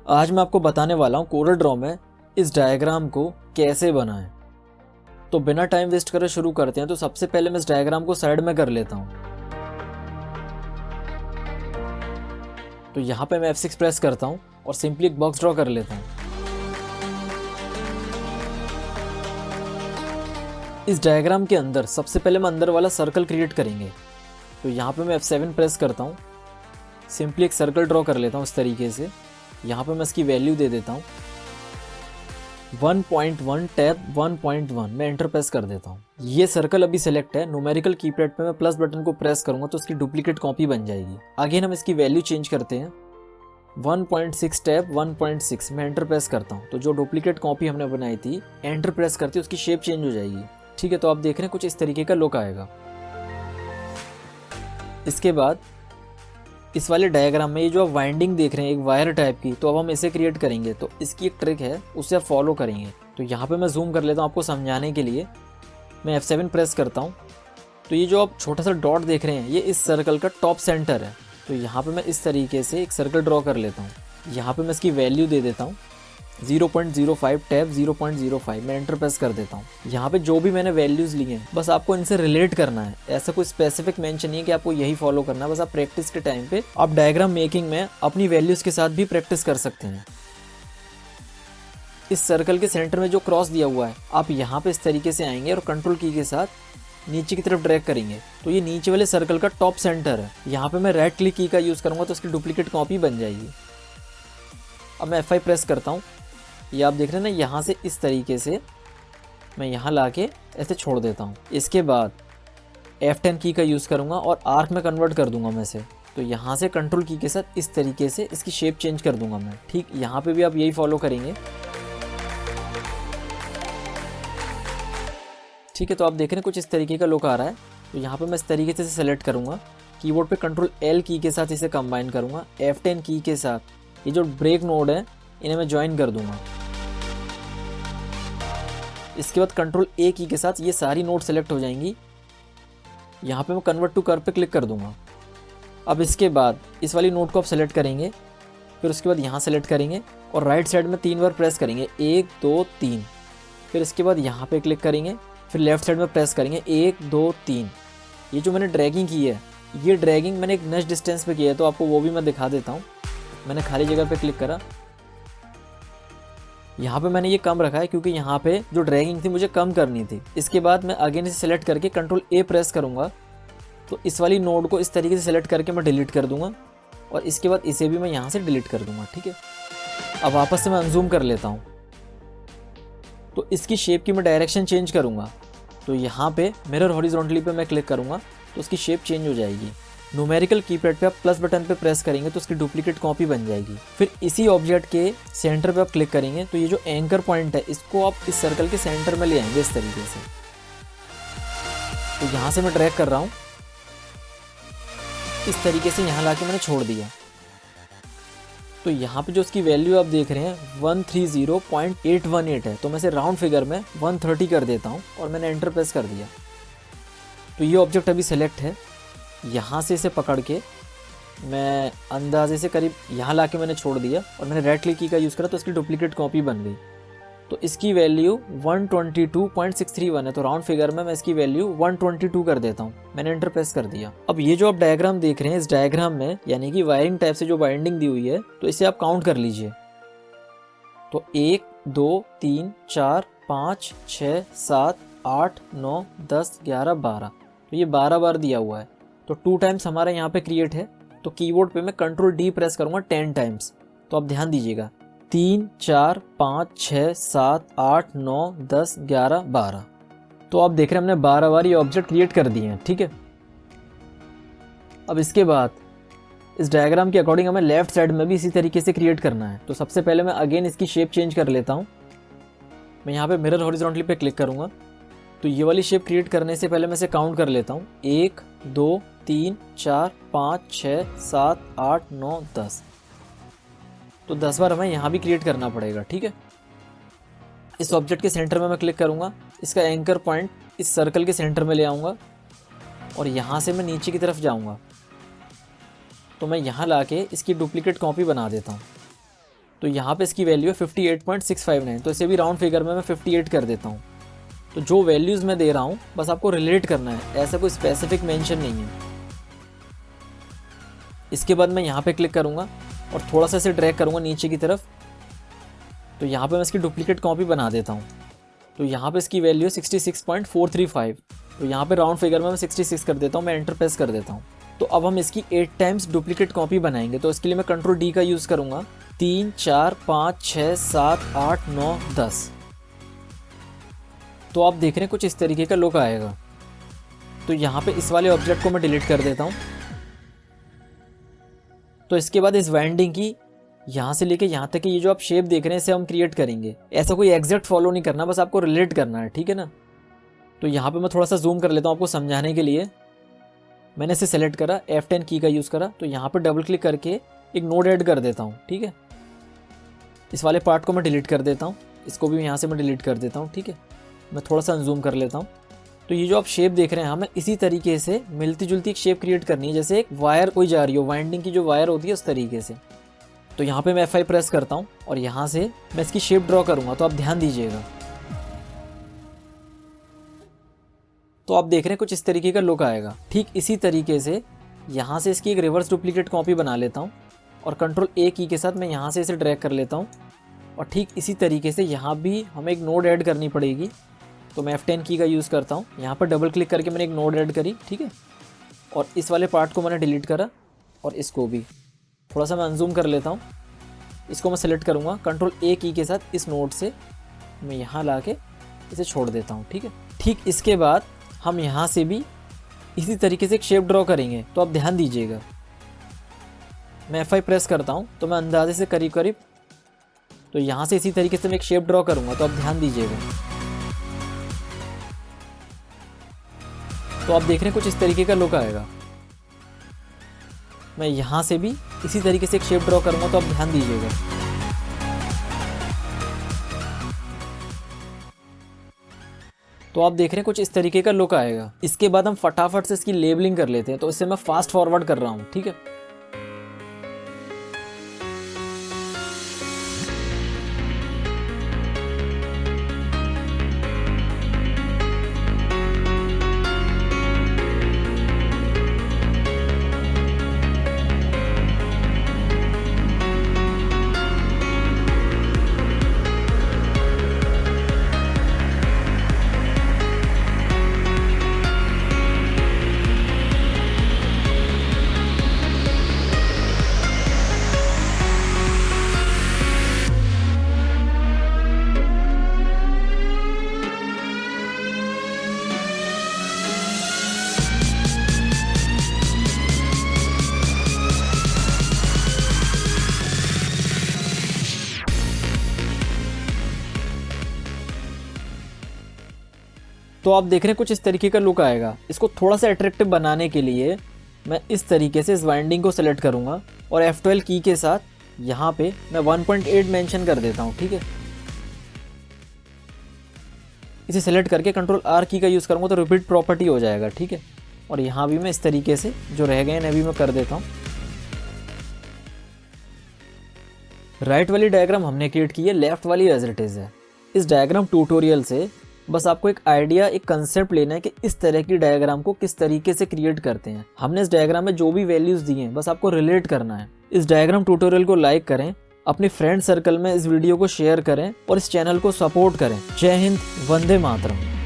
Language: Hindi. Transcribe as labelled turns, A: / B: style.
A: आज मैं आपको बताने वाला हूँ कोरल ड्रॉ में इस डायग्राम को कैसे बनाएं। तो बिना टाइम वेस्ट करे शुरू करते हैं। तो सबसे पहले मैं इस डायग्राम को साइड में कर लेता हूँ। तो यहाँ पे मैं F6 प्रेस करता हूँ और सिंपली एक बॉक्स ड्रॉ कर लेता हूँ। इस डायग्राम के अंदर सबसे पहले मैं अंदर वाला सर्कल क्रिएट करेंगे। तो यहाँ पे मैं F7 प्रेस करता हूँ, सिंपली एक सर्कल ड्रॉ कर लेता हूँ इस तरीके से। यहाँ पे मैं इसकी वैल्यू दे देता हूँ 1.1 टैब 1.1, मैं एंटर प्रेस कर देता हूँ। ये सर्कल अभी सेलेक्ट है। न्यूमेरिकल कीपैड पे मैं प्लस बटन को प्रेस करूंगा तो उसकी डुप्लीकेट कॉपी बन जाएगी। अगेन हम इसकी वैल्यू चेंज करते हैं 1.6 टैब 1.6, मैं एंटर प्रेस करता हूँ। तो जो डुप्लीकेट कॉपी हमने बनाई थी एंटर प्रेस करते उसकी शेप चेंज हो जाएगी। ठीक है, तो आप देख रहे हैं कुछ इस तरीके का लुक आएगा। इसके बाद इस वाले डायग्राम में ये जो आप वाइंडिंग देख रहे हैं एक वायर टाइप की, तो अब हम इसे क्रिएट करेंगे। तो इसकी एक ट्रिक है, उसे आप फॉलो करेंगे। तो यहाँ पे मैं जूम कर लेता हूँ आपको समझाने के लिए। मैं F7 प्रेस करता हूँ। तो ये जो आप छोटा सा डॉट देख रहे हैं ये इस सर्कल का टॉप सेंटर है। तो यहाँ पे मैं इस तरीके से एक सर्कल ड्रॉ कर लेता हूँ। यहाँ पे मैं इसकी वैल्यू दे देता हूँ 0.05 टैब 0.05, मैं एंटर प्रेस कर देता हूँ। यहाँ पे जो भी मैंने वैल्यूज़ ली हैं बस आपको इनसे रिलेट करना है। ऐसा कोई स्पेसिफिक मेंशन नहीं है कि आपको यही फॉलो करना है। बस आप प्रैक्टिस के टाइम पे आप डायग्राम मेकिंग में अपनी वैल्यूज़ के साथ भी प्रैक्टिस कर सकते हैं। इस सर्कल के सेंटर में जो क्रॉस दिया हुआ है आप यहाँ पे इस तरीके से आएंगे और कंट्रोल की के साथ नीचे की तरफ ड्रैग करेंगे। तो ये नीचे वाले सर्कल का टॉप सेंटर है। यहाँ पे मैं राइट क्लिक की का यूज़ करूँगा तो उसकी डुप्लीकेट कॉपी बन जाएगी। अब मैं F5 प्रेस करता हूँ। ये आप देख रहे हैं ना, यहाँ से इस तरीके से मैं यहाँ लाके ऐसे छोड़ देता हूँ। इसके बाद F10 की का यूज़ करूँगा और आर्क में कन्वर्ट कर दूंगा मैं इसे। तो यहाँ से कंट्रोल की के साथ इस तरीके से इसकी शेप चेंज कर दूंगा मैं। ठीक, यहाँ पे भी आप यही फॉलो करेंगे। ठीक है, तो आप देख रहे हैं कुछ इस तरीके का लुक आ रहा है। तो यहाँ पे मैं इस तरीके से सेलेक्ट करूँगा, कीबोर्ड पे कंट्रोल L की के साथ इसे कंबाइन करूँगा। F10 की के साथ ये जो ब्रेक नोड है इन्हें मैं ज्वाइन कर दूंगा। इसके बाद कंट्रोल A की के साथ ये सारी नोड सेलेक्ट हो जाएंगी। यहाँ पे मैं कन्वर्ट टू कर्व पे क्लिक कर दूंगा। अब इसके बाद इस वाली नोड को आप सेलेक्ट करेंगे, फिर उसके बाद यहाँ सेलेक्ट करेंगे और राइट साइड में 3 बार प्रेस करेंगे 1 2 3। फिर इसके बाद यहाँ पे क्लिक करेंगे, फिर लेफ्ट साइड में प्रेस करेंगे 1 2 3। ये जो मैंने ड्रैगिंग की है ये ड्रैगिंग मैंने एक नेक्स्ट डिस्टेंस पे किया है, तो आपको वो भी मैं दिखा देता हूँ। मैंने खाली जगह पे क्लिक करा, यहाँ पे मैंने ये कम रखा है क्योंकि यहाँ पे जो ड्रैगिंग थी मुझे कम करनी थी। इसके बाद मैं अगेन इसे सेलेक्ट करके कंट्रोल A प्रेस करूँगा। तो इस वाली नोड को इस तरीके से सेलेक्ट करके मैं डिलीट कर दूंगा और इसके बाद इसे भी मैं यहाँ से डिलीट कर दूंगा। ठीक है, अब वापस से मैं अनजूम कर लेता हूँ। तो इसकी शेप की मैं डायरेक्शन चेंज करूँगा। तो यहाँ पे मिरर हॉरिजॉन्टली पे मैं क्लिक करूँगा तो उसकी शेप चेंज हो जाएगी। न्यूमेरिकल कीपैड पे आप प्लस बटन पे प्रेस करेंगे तो उसकी डुप्लीकेट कॉपी बन जाएगी। फिर इसी ऑब्जेक्ट के सेंटर पे आप क्लिक करेंगे तो ये जो एंकर पॉइंट है इसको आप इस सर्कल के सेंटर में ले आएंगे इस तरीके से। तो यहाँ से मैं ड्रैग कर रहा हूँ, इस तरीके से यहाँ लाके मैंने छोड़ दिया। तो यहाँ पे जो उसकी वैल्यू आप देख रहे हैं 130.818 है। तो मैं इसे राउंड फिगर में 130 कर देता हूँ और मैंने एंटर प्रेस कर दिया। तो ये ऑब्जेक्ट अभी सेलेक्ट है। यहाँ से इसे पकड़ के मैं अंदाजे से करीब यहाँ लाके मैंने छोड़ दिया और मैंने राइट क्लिक की का यूज़ करा तो इसकी डुप्लीकेट कॉपी बन गई। तो इसकी वैल्यू 122.631 है। तो राउंड फिगर में मैं इसकी वैल्यू 122 कर देता हूँ। मैंने एंटर प्रेस कर दिया। अब ये जो आप डायग्राम देख रहे हैं इस डायग्राम में यानी कि वायरिंग टाइप से जो बाइंडिंग दी हुई है तो इसे आप काउंट कर लीजिए। तो 1 2 3 4 5 6 7 8 9 10 11 12, तो ये 12 बार दिया हुआ है। तो 2 टाइम्स हमारे यहाँ पे क्रिएट है। तो कीबोर्ड पे मैं कंट्रोल D प्रेस करूँगा 10 टाइम्स। तो आप ध्यान दीजिएगा 3 4 5 6 7 8 9 10 11 12। तो आप देख रहे हैं हमने 12 बार ये ऑब्जेक्ट क्रिएट कर दिए हैं। ठीक है, अब इसके बाद इस डायग्राम के अकॉर्डिंग हमें लेफ्ट साइड में भी इसी तरीके से क्रिएट करना है। तो सबसे पहले मैं अगेन इसकी शेप चेंज कर लेता हूँ। मैं यहाँ पे मिरर हॉरिजॉन्टली पे क्लिक करूँगा। तो ये वाली शेप क्रिएट करने से पहले मैं इसे काउंट कर लेता हूँ 1 2 3 4 5 6 7 8 9 10। तो 10 बार हमें यहाँ भी क्रिएट करना पड़ेगा। ठीक है, इस ऑब्जेक्ट के सेंटर में मैं क्लिक करूँगा, इसका एंकर पॉइंट इस सर्कल के सेंटर में ले आऊँगा और यहाँ से मैं नीचे की तरफ जाऊँगा। तो मैं यहाँ लाके इसकी डुप्लीकेट कॉपी बना देता हूँ। तो यहाँ पे इसकी वैल्यू है 58.659, तो इसे भी राउंड फिगर में मैं 58 कर देता हूँ। तो जो वैल्यूज़ मैं दे रहा हूँ बस आपको रिलेट करना है, ऐसा कोई स्पेसिफिक मेंशन नहीं है। इसके बाद मैं यहाँ पे क्लिक करूँगा और थोड़ा सा इसे ड्रैग करूँगा नीचे की तरफ। तो यहाँ पे मैं इसकी डुप्लीकेट कॉपी बना देता हूँ। तो यहाँ पे इसकी वैल्यू है 66.435, तो यहाँ पे राउंड फिगर में मैं 66 कर देता हूँ, मैं एंटर प्रेस कर देता हूँ। तो अब हम इसकी 8 टाइम्स डुप्लीकेट कॉपी बनाएंगे। तो इसके लिए मैं कंट्रोल डी का यूज़ करूँगा। 3 4 5 6 7 8 9 10। तो आप देख रहे हैं कुछ इस तरीके का लुक आएगा। तो यहाँ पे इस वाले ऑब्जेक्ट को मैं डिलीट कर देता हूँ। तो इसके बाद इस वाइंडिंग की यहाँ से लेके यहाँ तक की ये जो आप शेप देख रहे हैं इसे हम क्रिएट करेंगे। ऐसा कोई एग्जैक्ट फॉलो नहीं करना, बस आपको रिलेट करना है, ठीक है ना। तो यहाँ पे मैं थोड़ा सा जूम कर लेता हूँ आपको समझाने के लिए। मैंने इसे सेलेक्ट करा, F10 की का यूज़ करा। तो यहाँ पे डबल क्लिक करके एक नोड ऐड कर देता हूँ, ठीक है। इस वाले पार्ट को मैं डिलीट कर देता हूँ, इसको भी यहाँ से मैं डिलीट कर देता हूँ, ठीक है। मैं थोड़ा सा अनजूम कर लेता हूँ। तो ये जो आप शेप देख रहे हैं हमें इसी तरीके से मिलती जुलती एक शेप क्रिएट करनी है, जैसे एक वायर कोई जा रही हो, वाइंडिंग की जो वायर होती है उस तरीके से। तो यहाँ पे मैं F5 प्रेस करता हूँ और यहाँ से मैं इसकी शेप ड्रॉ करूँगा। तो आप ध्यान दीजिएगा। तो आप देख रहे हैं कुछ इस तरीके का लुक आएगा। ठीक इसी तरीके से यहाँ से इसकी एक रिवर्स डुप्लीकेट कॉपी बना लेता हूँ और कंट्रोल A की के साथ मैं यहाँ से इसे ड्रैग कर लेता हूँ। और ठीक इसी तरीके से यहाँ भी हमें एक नोड ऐड करनी पड़ेगी। तो मैं F10 की का यूज़ करता हूँ। यहाँ पर डबल क्लिक करके मैंने एक नोड ऐड करी, ठीक है। और इस वाले पार्ट को मैंने डिलीट करा और इसको भी थोड़ा सा मैं अनजूम कर लेता हूँ। इसको मैं सेलेक्ट करूँगा कंट्रोल A की के साथ, इस नोड से मैं यहाँ ला के इसे छोड़ देता हूँ, ठीक है। ठीक इसके बाद हम यहाँ से भी इसी तरीके से एक शेप ड्रॉ करेंगे। तो आप ध्यान दीजिएगा। मैं F5 प्रेस करता हूँ तो मैं अंदाजे से करीब करीब तो यहाँ से इसी तरीके से मैं एक शेप ड्रॉ करूँगा। तो आप ध्यान दीजिएगा। तो आप देख रहे हैं कुछ इस तरीके का लुक आएगा। मैं यहाँ से भी इसी तरीके से एक शेप ड्रॉ करूँगा। तो आप ध्यान दीजिएगा। तो आप देख रहे हैं कुछ इस तरीके का लुक आएगा। इसके बाद हम फटाफट से इसकी लेबलिंग कर लेते हैं। तो इसे मैं फास्ट फॉरवर्ड कर रहा हूँ, ठीक है। तो आप देख रहे हैं कुछ इस तरीके का लुक आएगा। इसको थोड़ा सा अट्रैक्टिव बनाने के लिए मैं इस तरीके से इस वाइंडिंग को सेलेक्ट करूंगा और F12 की के साथ यहाँ पे मैं 1.8 मेंशन कर देता हूँ, ठीक है। इसे सेलेक्ट करके कंट्रोल R की का यूज़ करूँगा तो रिपीट प्रॉपर्टी हो जाएगा, ठीक है। और यहाँ भी मैं इस तरीके से जो रह गए हैं भी मैं कर देता हूँ। राइट वाली डायग्राम हमने क्रिएट की है, लेफ्ट वाली एज इट इज़ है। इस डायग्राम ट्यूटोरियल से बस आपको एक आइडिया, एक कंसेप्ट लेना है कि इस तरह की डायग्राम को किस तरीके से क्रिएट करते हैं। हमने इस डायग्राम में जो भी वैल्यूज़ दी हैं बस आपको रिलेट करना है। इस डायग्राम ट्यूटोरियल को लाइक करें, अपने फ्रेंड सर्कल में इस वीडियो को शेयर करें और इस चैनल को सपोर्ट करें। जय हिंद, वंदे मातरम।